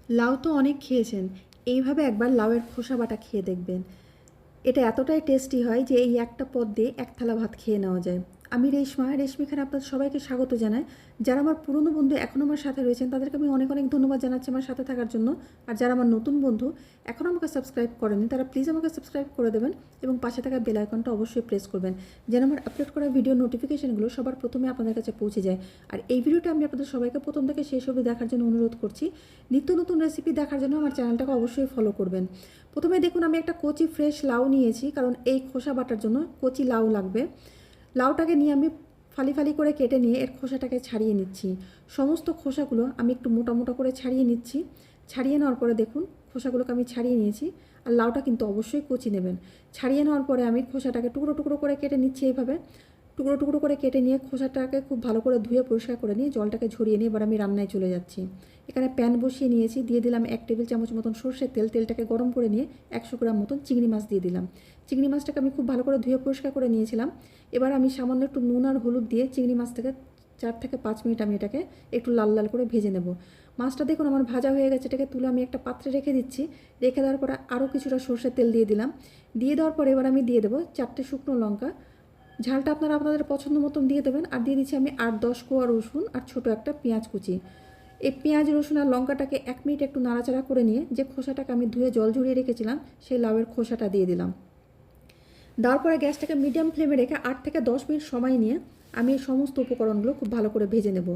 লাউ তো অনেক খেয়েছেন, এইভাবে একবার লাউয়ের খোসা বাটা খেয়ে দেখবেন। এটা এতটাই টেস্টি হয় যে এই একটা পদ দিয়ে এক থালা ভাত খেয়ে নেওয়া যায়। আমি রেশমি খান আপনাদের সবাইকে স্বাগত জানাই। যারা আমার পুরনো বন্ধু এখনও আমার সাথে রয়েছেন তাদেরকে আমি অনেক অনেক ধন্যবাদ জানাচ্ছি আমার সাথে থাকার জন্য। আর যারা আমার নতুন বন্ধু এখনও আমাকে সাবস্ক্রাইব করেনি তারা প্লিজ আমাকে সাবস্ক্রাইব করে দেবেন এবং পাশে থাকা বেল আইকনটা অবশ্যই প্রেস করবেন যেন আমার আপলোড করা ভিডিও নোটিফিকেশনগুলো সবার প্রথমে আপনাদের কাছে পৌঁছে যায়। আর এই ভিডিওটা আমি আপনাদের সবাইকে প্রথম থেকে শেষ অবধি দেখার জন্য অনুরোধ করছি। নিত্য নতুন রেসিপি দেখার জন্য আমার চ্যানেলটাকে অবশ্যই ফলো করবেন। প্রথমে দেখুন আমি একটা কচি ফ্রেশ লাউ নিয়েছি, কারণ এই খোসা বাটার জন্য কচি লাউ লাগবে। লাউটাকে নিয়ে আমি ফালি ফালি করে কেটে নিয়ে এর খোসাটাকে ছাড়িয়ে নিচ্ছি। সমস্ত খোসাগুলো আমি একটু মোটা মোটা করে ছাড়িয়ে নিচ্ছি। ছাড়িয়ে নেওয়ার পরে দেখুন খোসাগুলোকে আমি ছাড়িয়ে নিয়েছি। আর লাউটা কিন্তু অবশ্যই কচি নেবেন। ছাড়িয়ে নেওয়ার পরে আমি খোসাটাকে টুকরো টুকরো করে কেটে নিচ্ছি। এইভাবে টুকরো টুকরো করে কেটে নিয়ে খোসাটাকে খুব ভালো করে ধুয়ে পরিষ্কার করে নিয়ে জলটাকে ঝরিয়ে নিয়ে এবার আমি রান্নায় চলে যাচ্ছি। এখানে প্যান বসিয়ে নিয়েছি, দিয়ে দিলাম 1 টেবিল চামচ মতন সর্ষের তেল। তেলটাকে গরম করে নিয়ে 100 গ্রাম মতন চিংড়ি মাছ দিয়ে দিলাম। চিংড়ি মাছটাকে আমি খুব ভালো করে ধুয়ে পরিষ্কার করে নিয়েছিলাম। এবার আমি সামান্য একটু নুন আর হলুদ দিয়ে চিংড়ি মাছটাকে 4 থেকে 5 মিনিট আমি এটাকে একটু লাল লাল করে ভেজে নেব। মাছটা দেখুন আমার ভাজা হয়ে গেছে, এটাকে তুলে আমি একটা পাত্রে রেখে দিচ্ছি। রেখে দেওয়ার পরে আরও কিছুটা সর্ষের তেল দিয়ে দিলাম। দিয়ে দেওয়ার পরে এবার আমি দিয়ে দেবো 4টে শুকনো লঙ্কা। ঝালটা আপনারা আপনাদের পছন্দ মতন দিয়ে দেবেন। আর দিয়ে দিচ্ছি আমি 8-10 কোয়া রসুন আর ছোটো একটা পেঁয়াজ কুচি। এই পেঁয়াজ রসুন আর লঙ্কাটাকে 1 মিনিট একটু নাড়াচাড়া করে নিয়ে যে খোসাটাকে আমি ধুয়ে জল ঝরিয়ে রেখেছিলাম সেই লাউয়ের খোসাটা দিয়ে দিলাম। দেওয়ার পরে গ্যাসটাকে মিডিয়াম ফ্লেমে রেখে 8 থেকে 10 মিনিট সময় নিয়ে আমি এই সমস্ত উপকরণগুলো খুব ভালো করে ভেজে নেব।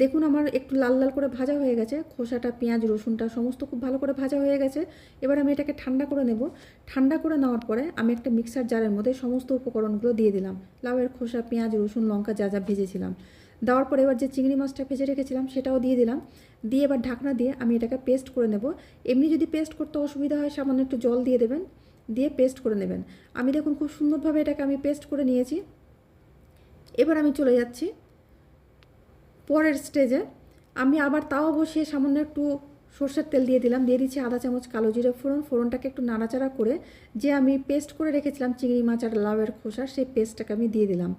দেখুন আমার একটু লাল লাল করে ভাজা হয়ে গেছে, খোসাটা পেঁয়াজ রসুনটা সমস্ত খুব ভালো করে ভাজা হয়ে গেছে। এবার আমি এটাকে ঠান্ডা করে নেব। ঠান্ডা করে নেওয়ার পরে আমি একটা মিক্সার জারের মধ্যে সমস্ত উপকরণগুলো দিয়ে দিলাম। লাউয়ের খোসা পেঁয়াজ রসুন লঙ্কা যা যা ভেজেছিলাম দেওয়ার পরে এবার যে চিংড়ি মাছটা ভেজে রেখেছিলাম সেটাও দিয়ে দিলাম। দিয়ে এবার ঢাকনা দিয়ে আমি এটাকে পেস্ট করে নেব। এমনি যদি পেস্ট করতে অসুবিধা হয় সামান্য একটু জল দিয়ে দেবেন, দিয়ে পেস্ট করে নেবেন। আমি দেখুন খুব সুন্দরভাবে এটাকে আমি পেস্ট করে নিয়েছি। এবার আমি চলে যাচ্ছি পরের স্টেজে। আমি আবার তাও বসিয়ে সামান্য একটু সর্ষের তেল দিয়ে দিলাম। দিয়ে দিচ্ছি আধা চামচ কালো জিরে ফোড়ন। ফোড়নটাকে একটু নাড়াচাড়া করে যে আমি পেস্ট করে রেখেছিলাম চিংড়ি মাছ আর লাউয়ের খোসা সেই পেস্টটাকে আমি দিয়ে দিলাম।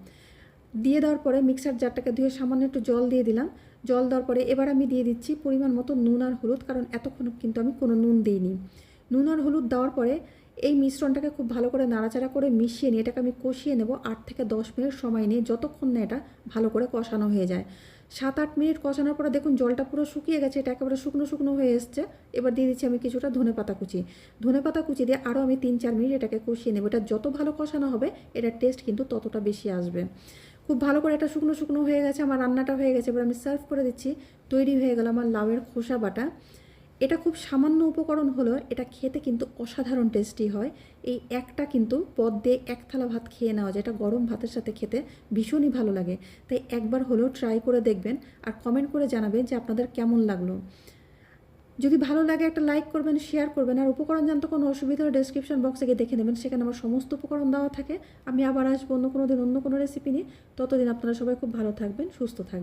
দিয়ে দেওয়ার পরে মিক্সার জারটাকে ধুয়ে সামান্য একটু জল দিয়ে দিলাম। জল দেওয়ার পরে এবার আমি দিয়ে দিচ্ছি পরিমাণ মতো নুন আর হলুদ, কারণ এতক্ষণ কিন্তু আমি কোনো নুন দিইনি। নুন আর হলুদ দেওয়ার পরে এই মিশ্রণটাকে খুব ভালো করে নাড়াচাড়া করে মিশিয়ে নিয়ে এটাকে আমি কষিয়ে নেব 8 থেকে 10 মিনিট সময় নিয়ে, যতক্ষণ না এটা ভালো করে কষানো হয়ে যায়। 7-8 মিনিট কষানোর পরে দেখুন জলটা পুরো শুকিয়ে গেছে, এটা একেবারে শুকনো শুকনো হয়ে এসছে। এবার দিয়ে দিচ্ছি আমি কিছুটা ধনেপাতা কুচি। ধনেপাতা কুচি দিয়ে আরও আমি 3-4 মিনিট এটাকে কষিয়ে নেব। এটা যত ভালো কষানো হবে এটার টেস্ট কিন্তু ততটা বেশি আসবে। খুব ভালো করে এটা শুকনো শুকনো হয়ে গেছে, আমার রান্নাটা হয়ে গেছে। এবার আমি সার্ভ করে দিচ্ছি। তৈরি হয়ে গেল আমার লাউয়ের খোসা বাটা। এটা খুব সামান্য উপকরণ হলো এটা খেতে কিন্তু অসাধারণ টেস্টি হয়। এই একটা কিন্তু পদ দিয়ে এক থালা ভাত খেয়ে নেওয়া যায়, এটা গরম ভাতের সাথে খেতে ভীষণই ভালো লাগে। তাই একবার হলেও ট্রাই করে দেখবেন আর কমেন্ট করে জানাবেন যে আপনাদের কেমন লাগলো। যদি ভালো লাগে একটা লাইক করবেন, শেয়ার করবেন। আর উপকরণ জানতে কোনো অসুবিধা হলে ডেসক্রিপশন বক্সে গিয়ে দেখে নেবেন, সেখানে আমার সমস্ত উপকরণ দেওয়া থাকে। আমি আবার আসবো অন্য কোনো দিন অন্য কোনো রেসিপি নিয়ে। ততদিন আপনারা সবাই খুব ভালো থাকবেন, সুস্থ থাকবেন।